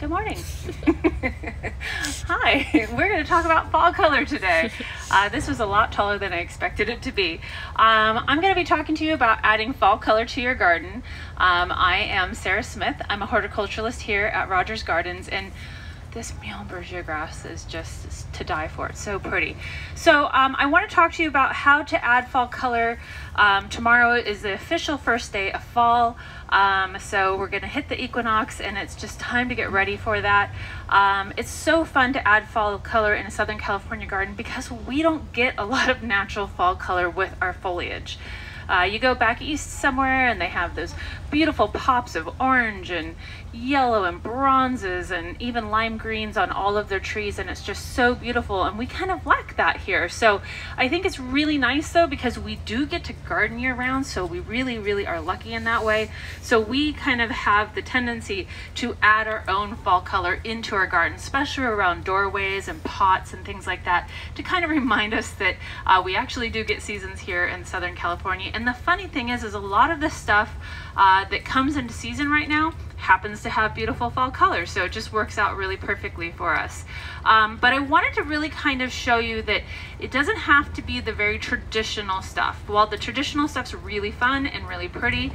Good morning. Hi, we're going to talk about fall color today. This was a lot taller than I expected it to be. I'm going to be talking to you about adding fall color to your garden. I am Sarah Smith. I'm a horticulturist here at Rogers Gardens, and this Millet grass is just to die for. It's so pretty. So I want to talk to you about how to add fall color. Tomorrow is the official first day of fall. So we're going to hit the equinox, and it's just time to get ready for that. It's so fun to add fall color in a Southern California garden because we don't get a lot of natural fall color with our foliage. You go back east somewhere and they have those beautiful pops of orange and yellow and bronzes and even lime greens on all of their trees, and it's just so beautiful, and we kind of lack that here. So I think it's really nice though, because we do get to garden year round, so we really are lucky in that way. So we kind of have the tendency to add our own fall color into our garden, especially around doorways and pots and things like that, to kind of remind us that we actually do get seasons here in Southern California. And the funny thing is a lot of the stuff that comes into season right now happens to have beautiful fall color, so it just works out really perfectly for us. But I wanted to really kind of show you that it doesn't have to be the very traditional stuff. While the traditional stuff's really fun and really pretty,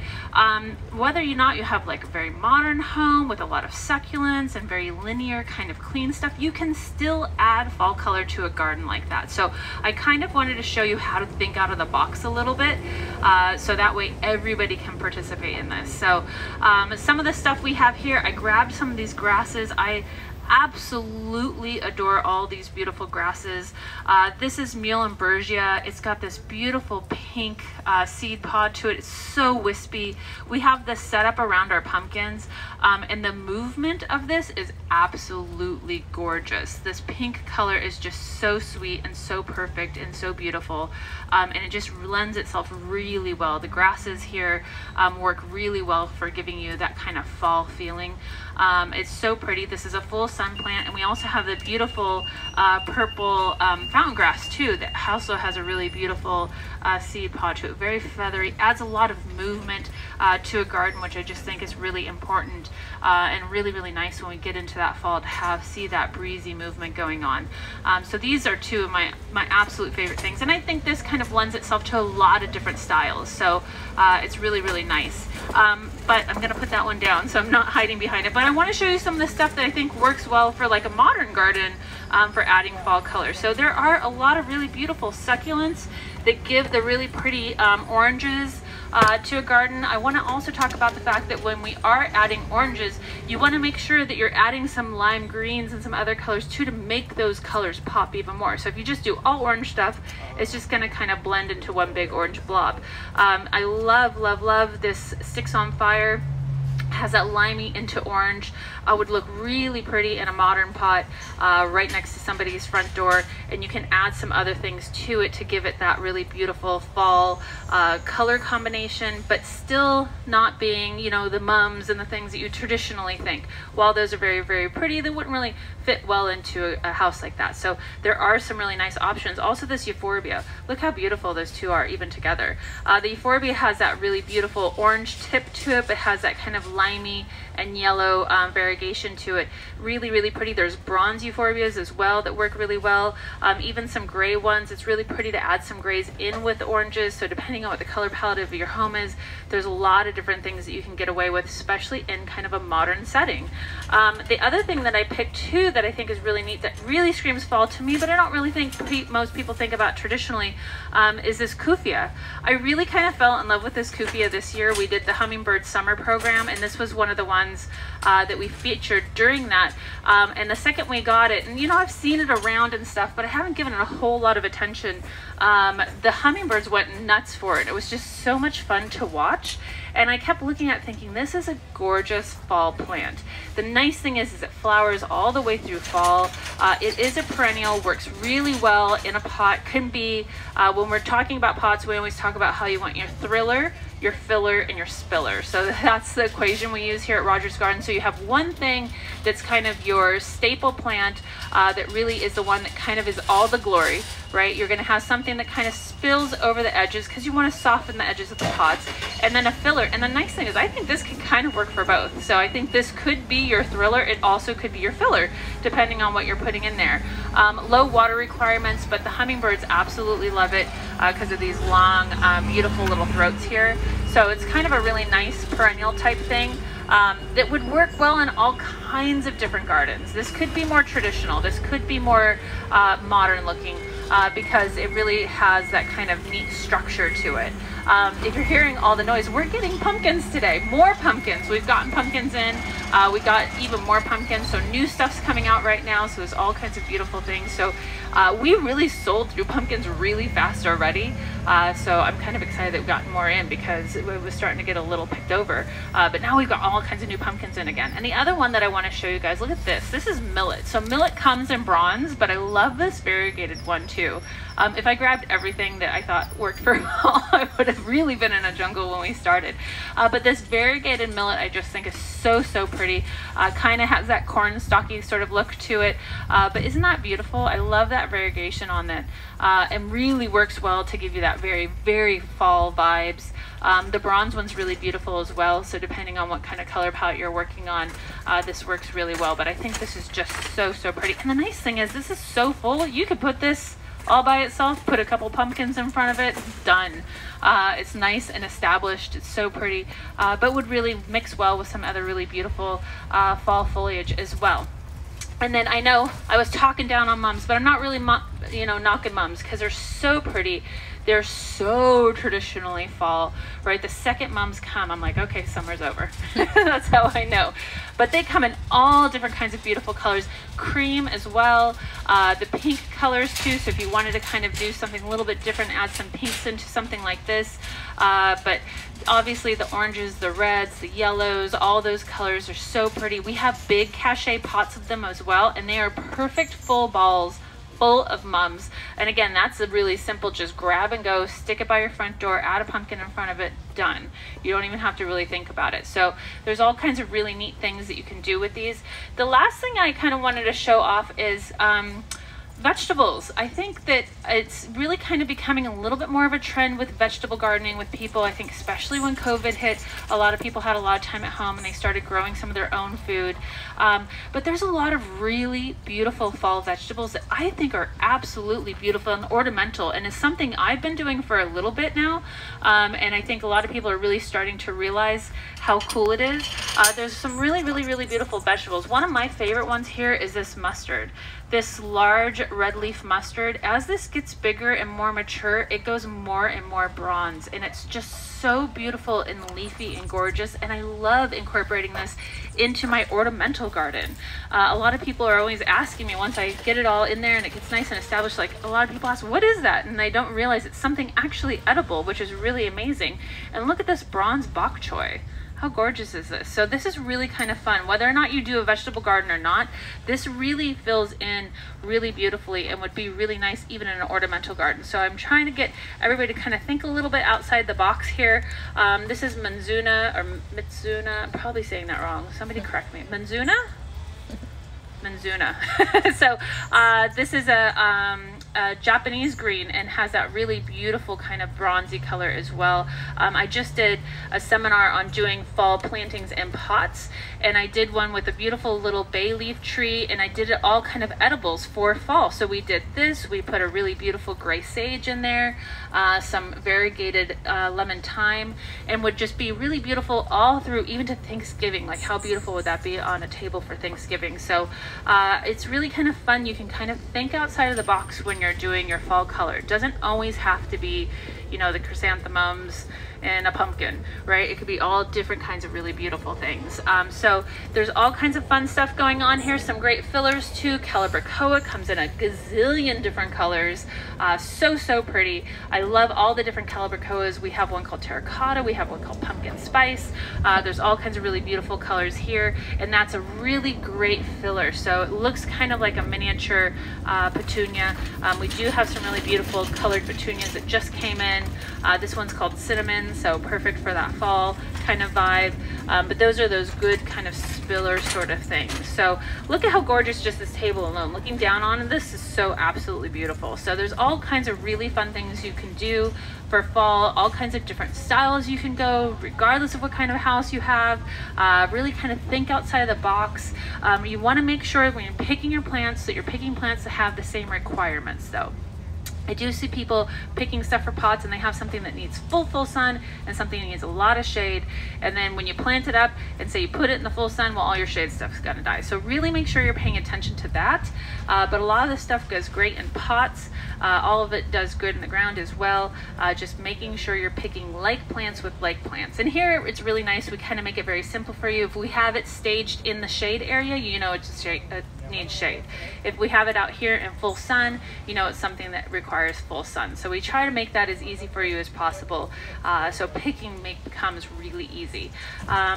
whether or not you have like a very modern home with a lot of succulents and very linear kind of clean stuff, you can still add fall color to a garden like that. So I kind of wanted to show you how to think out of the box a little bit, so that way everybody can participate in this. So some of the stuff we have here, I grabbed some of these grasses. I absolutely adore all these beautiful grasses. This is Millet. It's got this beautiful pink seed pod to it. It's so wispy. We have this set up around our pumpkins, and the movement of this is absolutely gorgeous. This pink color is just so sweet and so perfect and so beautiful, and it just lends itself really well. The grasses here work really well for giving you that kind of fall feeling. It's so pretty. This is a full sun plant, and we also have the beautiful purple fountain grass too, that also has a really beautiful seed pod to it. Very feathery, adds a lot of movement to a garden, which I just think is really important and really nice when we get into that fall to see that breezy movement going on. So these are two of my absolute favorite things, and I think this kind of lends itself to a lot of different styles, so it's really nice. But I'm gonna put that one down, so I'm not hiding behind it. But I want to show you some of the stuff that I think works well for like a modern garden for adding fall color. So there are a lot of really beautiful succulents that give the really pretty oranges to a garden. I want to also talk about the fact that when we are adding oranges, you want to make sure that you're adding some lime greens and some other colors too, to make those colors pop even more. So if you just do all orange stuff, it's just going to kind of blend into one big orange blob. I love this Sticks on Fire. Has that limey into orange. Would look really pretty in a modern pot right next to somebody's front door, and you can add some other things to it to give it that really beautiful fall color combination, but still not being, you know, the mums and the things that you traditionally think. While those are very pretty, they wouldn't really fit well into a house like that. So there are some really nice options. Also this euphorbia, look how beautiful those two are even together. The euphorbia has that really beautiful orange tip to it, but has that kind of limey and yellow variegation to it. Really pretty. There's bronze euphorbias as well that work really well. Even some gray ones. It's really pretty to add some grays in with the oranges. So depending on what the color palette of your home is, there's a lot of different things that you can get away with, especially in kind of a modern setting. The other thing that I picked too that I think is really neat, that really screams fall to me, but I don't really think most people think about traditionally, is this Koopa. I really kind of fell in love with this Koopa this year. We did the Hummingbird Summer program, and this was one of the ones that we featured during that. And the second we got it, and you know, I've seen it around and stuff, but I haven't given it a whole lot of attention. The hummingbirds went nuts for it. It was just so much fun to watch. And I kept looking at it thinking, this is a gorgeous fall plant. The nice thing is it flowers all the way through fall. It is a perennial, works really well in a pot. Can be, when we're talking about pots, we always talk about how you want your thriller, your filler, and your spiller. So that's the equation we use here at Rogers Garden. So you have one thing that's kind of your staple plant that really is the one that kind of is all the glory, right? You're going to have something that kind of spills over the edges because you want to soften the edges of the pots. and then a filler. And the nice thing is I think this can kind of work for both. So I think this could be your thriller. It also could be your filler, depending on what you're putting in there. Low water requirements, but the hummingbirds absolutely love it because of these long, beautiful little throats here. So it's kind of a really nice perennial type thing. That would work well in all kinds of different gardens. This could be more traditional. This could be more modern looking because it really has that kind of neat structure to it. If you're hearing all the noise, we're getting pumpkins today. More pumpkins. We've gotten pumpkins in. We got even more pumpkins. So new stuff's coming out right now. So there's all kinds of beautiful things. So we really sold through pumpkins really fast already. So I'm kind of excited that we've gotten more in because it was starting to get a little picked over. But now we've got all kinds of new pumpkins in again. And the other one that I want to show you guys, look at this. This is millet. So millet comes in bronze, but I love this variegated one too. If I grabbed everything that I thought worked for all, I would have really been in a jungle when we started. But this variegated millet I just think is so pretty. Kind of has that corn stalky sort of look to it. But isn't that beautiful? I love that variegation on that. And really works well to give you that very fall vibes. The bronze one's really beautiful as well. So depending on what kind of color palette you're working on, this works really well. But I think this is just so pretty. And the nice thing is this is so full. You could put this all by itself, put a couple pumpkins in front of it, done. It's nice and established. It's so pretty, but would really mix well with some other really beautiful fall foliage as well. And then I know I was talking down on mums, but I'm not really knocking mums because they're so pretty. They're so traditionally fall, right? The second mums come, I'm like, okay, summer's over. That's how I know. But they come in all different kinds of beautiful colors. Cream as well, the pink colors too. So if you wanted to kind of do something a little bit different, add some pinks into something like this. But obviously the oranges, the reds, the yellows, all those colors are so pretty. We have big cachet pots of them as well, and they are perfect full balls full of mums. And again, that's a really simple, just grab and go, stick it by your front door, add a pumpkin in front of it, done. You don't even have to really think about it. So there's all kinds of really neat things that you can do with these. The last thing I kind of wanted to show off is vegetables. I think that it's really kind of becoming a little bit more of a trend with vegetable gardening with people. I think especially when COVID hit, a lot of people had a lot of time at home and they started growing some of their own food. But there's a lot of really beautiful fall vegetables that I think are absolutely beautiful and ornamental, and is something I've been doing for a little bit now. And I think a lot of people are really starting to realize how cool it is. There's some really beautiful vegetables. One of my favorite ones here is this mustard. This large red leaf mustard. As this gets bigger and more mature, it goes more and more bronze, and it's just so beautiful and leafy and gorgeous. And I love incorporating this into my ornamental garden. A lot of people are always asking me, once I get it all in there and it gets nice and established, like a lot of people ask, what is that? And they don't realize it's something actually edible, which is really amazing. And look at this bronze bok choy. How gorgeous is this? So this is really kind of fun. Whether or not you do a vegetable garden or not, this really fills in really beautifully and would be really nice even in an ornamental garden. So I'm trying to get everybody to kind of think a little bit outside the box here. This is Manzuna or Mitsuna. I'm probably saying that wrong. Somebody correct me. Manzuna? Manzuna. So this is a Japanese green and has that really beautiful kind of bronzy color as well. I just did a seminar on doing fall plantings in pots, and I did one with a beautiful little bay leaf tree, and I did it all kind of edibles for fall. So we did this, we put a really beautiful gray sage in there, some variegated lemon thyme, and would just be really beautiful all through, even to Thanksgiving. Like how beautiful would that be on a table for Thanksgiving? So it's really kind of fun. You can kind of think outside of the box when you're doing your fall color. It doesn't always have to be, you know, the chrysanthemums and a pumpkin, right? It could be all different kinds of really beautiful things. So there's all kinds of fun stuff going on here. Some great fillers too. Calibrachoa comes in a gazillion different colors. So pretty. I love all the different Calibrachoas. We have one called terracotta. We have one called pumpkin spice. There's all kinds of really beautiful colors here, and that's a really great filler. So it looks kind of like a miniature petunia. We do have some really beautiful colored petunias that just came in. jasmine. This one's called cinnamon, so perfect for that fall kind of vibe. But those are those good kind of spiller sort of things. So look at how gorgeous just this table alone. Looking down on this is so absolutely beautiful. So there's all kinds of really fun things you can do for fall, all kinds of different styles you can go, regardless of what kind of house you have. Really kind of think outside of the box. You want to make sure when you're picking your plants that you're picking plants that have the same requirements though. I do see people picking stuff for pots and they have something that needs full sun and something that needs a lot of shade. And then when you plant it up and say you put it in the full sun, well, all your shade stuff's gonna die. So really make sure you're paying attention to that. But a lot of this stuff goes great in pots. All of it does good in the ground as well. Just making sure you're picking like plants with like plants. And here it's really nice. We kind of make it very simple for you. If we have it staged in the shade area, you know it's needs shade. If we have it out here in full sun, you know it's something that requires full sun. So we try to make that as easy for you as possible. So picking becomes really easy.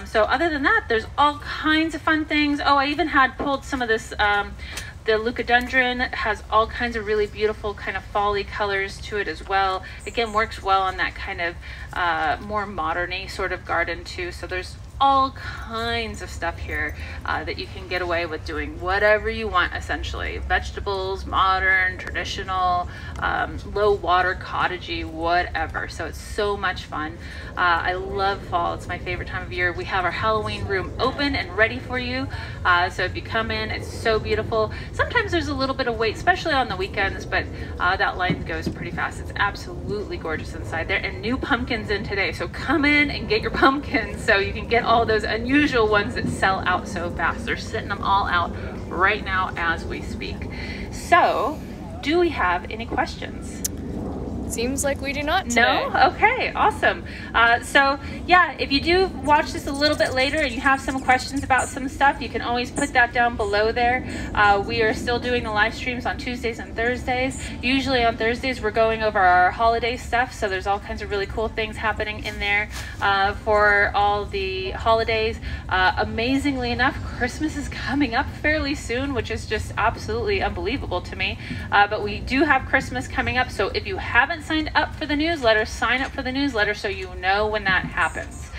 So other than that, there's all kinds of fun things. Oh, I even had pulled some of this, the leucadendron has all kinds of really beautiful kind of fall-y colors to it as well. Again, works well on that kind of more modern-y sort of garden too. So there's all kinds of stuff here that you can get away with doing whatever you want, essentially. Vegetables, modern, traditional, low water, cottagey, whatever. So it's so much fun. I love fall. It's my favorite time of year. We have our Halloween room open and ready for you. So if you come in, it's so beautiful. Sometimes there's a little bit of wait, especially on the weekends, but that line goes pretty fast. It's absolutely gorgeous inside there, and new pumpkins in today. So come in and get your pumpkins so you can get all those unusual ones that sell out so fast. They're sitting them all out right now as we speak. So, do we have any questions? Seems like we do not today. No? Okay, awesome. So yeah, if you do watch this a little bit later and you have some questions about some stuff, you can always put that down below there. We are still doing the live streams on Tuesdays and Thursdays. Usually on Thursdays we're going over our holiday stuff, so there's all kinds of really cool things happening in there for all the holidays. Amazingly enough, Christmas is coming up fairly soon, which is just absolutely unbelievable to me. But we do have Christmas coming up, so if you haven't signed up for the newsletter, sign up for the newsletter so you know when that happens.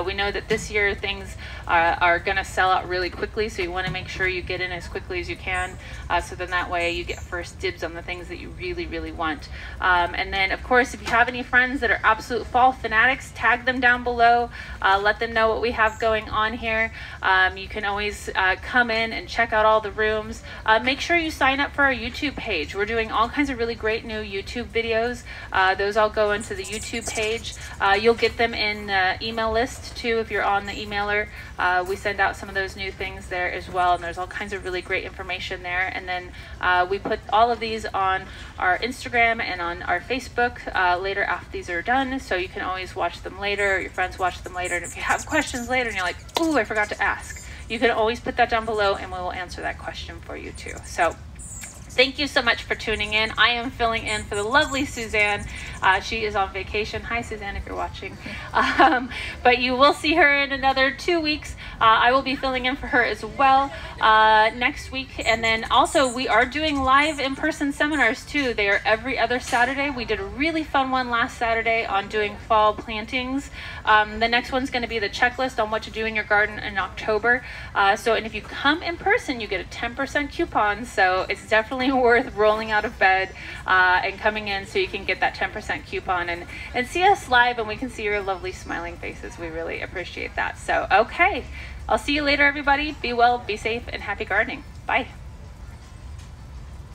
We know that this year things are going to sell out really quickly, so you want to make sure you get in as quickly as you can, so then that way you get first dibs on the things that you really, really want. And then, of course, if you have any friends that are absolute fall fanatics, tag them down below. Let them know what we have going on here. You can always come in and check out all the rooms. Make sure you sign up for our YouTube page. We're doing all kinds of really great new YouTube videos. Those all go into the YouTube page. You'll get them in email list too if you're on the emailer. We send out some of those new things there as well, and there's all kinds of really great information there. And then we put all of these on our Instagram and on our Facebook later after these are done, so you can always watch them later, or your friends watch them later. And if you have questions later and you're like, ooh, I forgot to ask, you can always put that down below and we will answer that question for you too. So thank you so much for tuning in. I am filling in for the lovely Suzanne. She is on vacation. Hi, Suzanne, if you're watching. But you will see her in another 2 weeks. I will be filling in for her as well next week. And then also we are doing live in-person seminars too. They are every other Saturday. We did a really fun one last Saturday on doing fall plantings. The next one's going to be the checklist on what to do in your garden in October. And if you come in person, you get a 10% coupon. So it's definitely worth rolling out of bed and coming in so you can get that 10% coupon and see us live, and we can see your lovely smiling faces. We really appreciate that. So, okay. I'll see you later, everybody. Be well, be safe, and happy gardening. Bye.